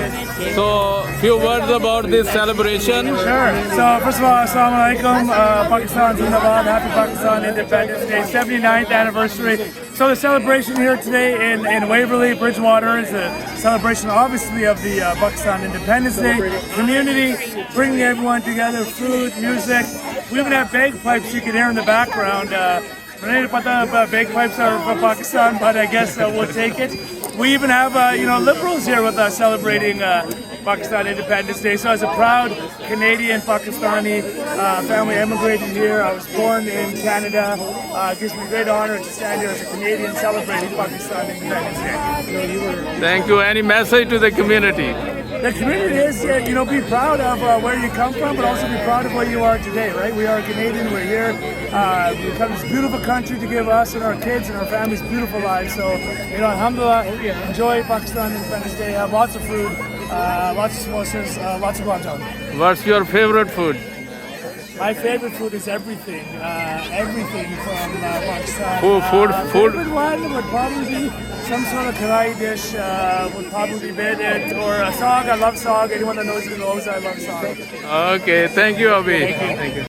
good. So, few words about this celebration. Sure. So first of all, Assalamu alaikum, Pakistan Zindabad, happy Pakistan Independence Day, 79th anniversary. So the celebration here today in Waverly, Bridgewater is a celebration obviously of the Pakistan Independence Day. Community, bringing everyone together, food, music. We even have bagpipes you can hear in the background. Bagpipes are from Pakistan, but I guess we'll take it. We even have liberals here with us celebrating Pakistan Independence Day. So as a proud Canadian Pakistani family emigrated here, I was born in Canada. It gives me great honor to stand here as a Canadian celebrating Pakistan Independence Day. Thank you. Any message to the community? The community is, be proud of where you come from, but also be proud of where you are today, right? We are Canadian, we're here. We've got this beautiful country to give us and our kids and our families beautiful lives. So, alhamdulillah, enjoy Pakistan Independence Day. Have lots of food, lots of samosas, lots of guantan. What's your favorite food? My favorite food is everything. Everything from Pakistan. Food. Favorite one would probably be some sort of karai dish. Would probably be it, or a saag. I love saag. Anyone that knows me knows I love saag. Okay, thank you, Obby. Thank you.